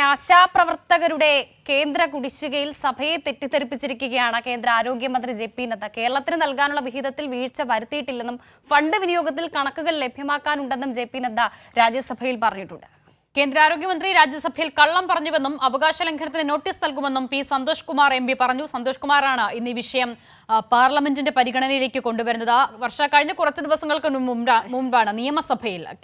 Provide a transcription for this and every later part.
ആശാപ്രവർത്തകരുടെ കേന്ദ്ര കുടിശ്ശികയിൽ സഭയെ തെറ്റിദ്ധരിപ്പിച്ചിരിക്കുകയാണ് കേന്ദ്ര ആരോഗ്യമന്ത്രി ജെ.പി. നദ്ദ. കേരളത്തിന് നൽകാനുള്ള വിഹിതത്തിൽ വീഴ്ച വരുത്തിയിട്ടില്ലെന്നും ഫണ്ട് വിനിയോഗത്തിൽ കണക്കുകൾ ലഭ്യമാക്കാനുണ്ടെന്നും ജെ.പി. നദ്ദ രാജ്യസഭയിൽ പറഞ്ഞിട്ടുണ്ട്. കേന്ദ്ര ആരോഗ്യമന്ത്രി രാജ്യസഭയിൽ കള്ളം പറഞ്ഞുവെന്നും അവകാശ ലംഘനത്തിന് നോട്ടീസ് നൽകുമെന്നും P Santhosh Kumar M P പറഞ്ഞു. സന്തോഷ് കുമാറാണ് ഇന്ന് ഈ വിഷയം പാർലമെന്റിന്റെ പരിഗണനയിലേക്ക് കൊണ്ടുവരുന്നത്. കഴിഞ്ഞ കുറച്ച് ദിവസങ്ങൾക്ക് മുമ്പാണ്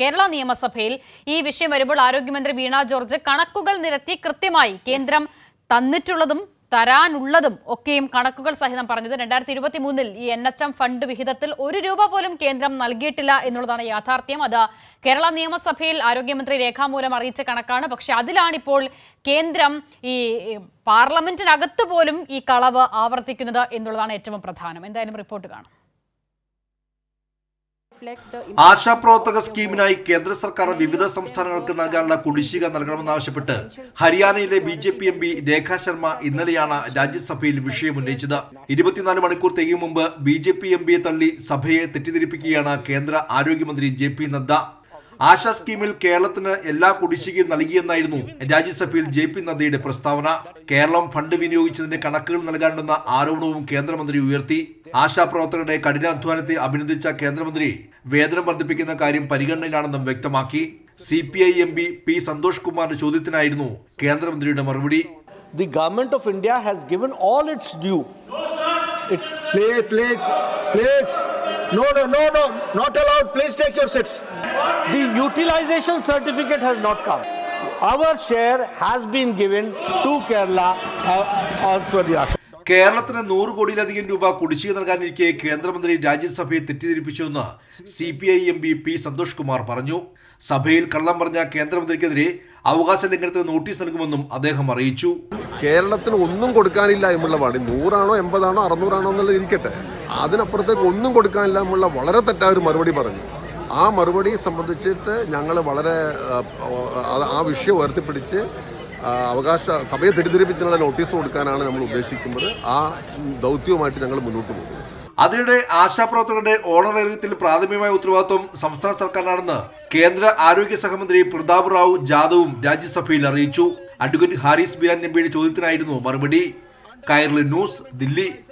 കേരള നിയമസഭയിൽ ഈ വിഷയം വരുമ്പോൾ ആരോഗ്യമന്ത്രി വീണ ജോർജ് കണക്കുകൾ നിരത്തി കൃത്യമായി കേന്ദ്രം തന്നിട്ടുള്ളതും തരാനുള്ളതും ഒക്കെയും കണക്കുകൾ സഹിതം പറഞ്ഞത്. 2023 ഈ NHM ഫണ്ട് വിഹിതത്തിൽ 1 രൂപ പോലും കേന്ദ്രം നൽകിയിട്ടില്ല എന്നുള്ളതാണ് യാഥാർത്ഥ്യം. അത് കേരള നിയമസഭയിൽ ആരോഗ്യമന്ത്രി രേഖാമൂലം അറിയിച്ച കണക്കാണ്. പക്ഷെ അതിലാണിപ്പോൾ കേന്ദ്രം ഈ പാർലമെന്റിനകത്ത് പോലും ഈ കളവ് ആവർത്തിക്കുന്നത് എന്നുള്ളതാണ് ഏറ്റവും പ്രധാനം. എന്തായാലും റിപ്പോർട്ട് കാണാം. ആശാപ്രവർത്തക സ്കീമിനായി കേന്ദ്ര സർക്കാർ വിവിധ സംസ്ഥാനങ്ങൾക്ക് നൽകാനുള്ള കുടിശ്ശിക നൽകണമെന്നാവശ്യപ്പെട്ട് ഹരിയാനയിലെ BJP MP രേഖാ ശർമ്മ ഇന്നലെയാണ് രാജ്യസഭയിൽ വിഷയം ഉന്നയിച്ചത്. 24 മണിക്കൂർ തികയും മുമ്പ് BJP MPയെ തള്ളി സഭയെ തെറ്റിദ്ധരിപ്പിക്കുകയാണ് കേന്ദ്ര ആരോഗ്യമന്ത്രി ജെ.പി. നദ്ദ. ആശാ സ്കീമിൽ കേരളത്തിന് എല്ലാ കുടിശ്ശികയും നൽകിയെന്നായിരുന്നു രാജ്യസഭയിൽ ജെ.പി. നദ്ദയുടെ പ്രസ്താവന. കേരളം ഫണ്ട് വിനിയോഗിച്ചതിന്റെ കണക്കുകൾ നൽകാനുണ്ടെന്ന ആരോപണവും കേന്ദ്രമന്ത്രി ഉയർത്തി. ആശാപ്രവർത്തകരുടെ കഠിനാധ്വാനത്തെ അഭിനന്ദിച്ച കേന്ദ്രമന്ത്രി വേതനം വർദ്ധിപ്പിക്കുന്ന കാര്യം പരിഗണനയിലാണെന്നും വ്യക്തമാക്കി. CPI MP പി സന്തോഷ് കുമാറിന്റെ ചോദ്യത്തിനായിരുന്നു കേന്ദ്രമന്ത്രിയുടെ മറുപടി. The government of India has given all its due. Please. No, not allowed. Please take your seats. The utilization certificate has not come. Our share has been given to Kerala for the Asha. കേരളത്തിന് 100 കോടിയിലധികം രൂപ കുടിശ്ശിക നൽകാനിരിക്കെ കേന്ദ്രമന്ത്രി രാജ്യസഭയെ തെറ്റിദ്ധരിപ്പിച്ചുവെന്ന് CPI MP P Santhosh Kumar പറഞ്ഞു. സഭയിൽ കള്ളം പറഞ്ഞ കേന്ദ്രമന്ത്രിക്കെതിരെ അവകാശ ലംഘനത്തിന് നോട്ടീസ് നൽകുമെന്നും അദ്ദേഹം അറിയിച്ചു. കേരളത്തിന് ഒന്നും കൊടുക്കാനില്ല എന്നുള്ള പാടി 100 ആണോ 80 ആണോ 600 ആണോ എന്നുള്ളത് ഇരിക്കട്ടെ, അതിനപ്പുറത്തേക്ക് ഒന്നും കൊടുക്കാനില്ല എന്നുള്ള വളരെ തെറ്റായ ഒരു മറുപടി പറഞ്ഞു. ആ മറുപടി സംബന്ധിച്ചിട്ട് ഞങ്ങൾ വളരെ ആ വിഷയം ഉയർത്തിപ്പിടിച്ച് സഭയെ തെറ്റിദ്ധരിപ്പിച്ചുള്ള നോട്ടീസ് കൊടുക്കാനാണ് നമ്മൾ ഉദ്ദേശിക്കുന്നത്. ആ ദൗത്യവുമായിട്ട് ഞങ്ങൾ മുന്നോട്ട് പോകും. അതിനിടെ ആശാപ്രവർത്തകരുടെ ഓണറേറിയത്തിൽ പ്രാഥമികമായ ഉത്തരവാദിത്വം സംസ്ഥാന സർക്കാരിനാണെന്ന് കേന്ദ്ര ആരോഗ്യ സഹമന്ത്രി പ്രതാപ് റാവു ജാദവും രാജ്യസഭയിൽ അറിയിച്ചു. അഡ്വക്കേറ്റ് ഹാരിസ് ബിരാൻ എംപിയുടെ ചോദ്യത്തിനായിരുന്നു മറുപടി. കൈരളി ന്യൂസ്, ദില്ലി.